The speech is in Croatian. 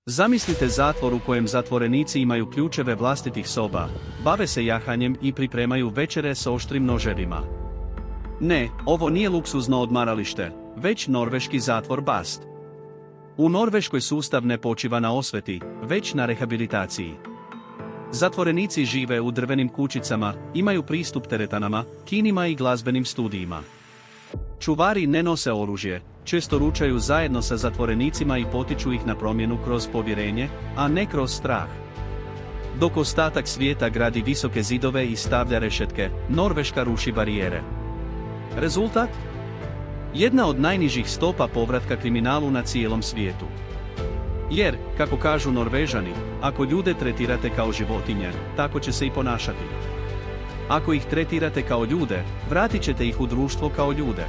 Zamislite zatvor u kojem zatvorenici imaju ključeve vlastitih soba, bave se jahanjem i pripremaju večere s oštrim noževima. Ne, ovo nije luksuzno odmaralište, već norveški zatvor Bast. U Norveškoj sustav ne počiva na osveti, već na rehabilitaciji. Zatvorenici žive u drvenim kućicama, imaju pristup teretanama, kinima i glazbenim studijima. Čuvari ne nose oružje, često ručaju zajedno sa zatvorenicima i potiču ih na promjenu kroz povjerenje, a ne kroz strah. Dok ostatak svijeta gradi visoke zidove i stavlja rešetke, Norveška ruši barijere. Rezultat? Jedna od najnižih stopa povratka kriminalu na cijelom svijetu. Jer, kako kažu Norvežani, ako ljude tretirate kao životinje, tako će se i ponašati. Ako ih tretirate kao ljude, vratit ćete ih u društvo kao ljude.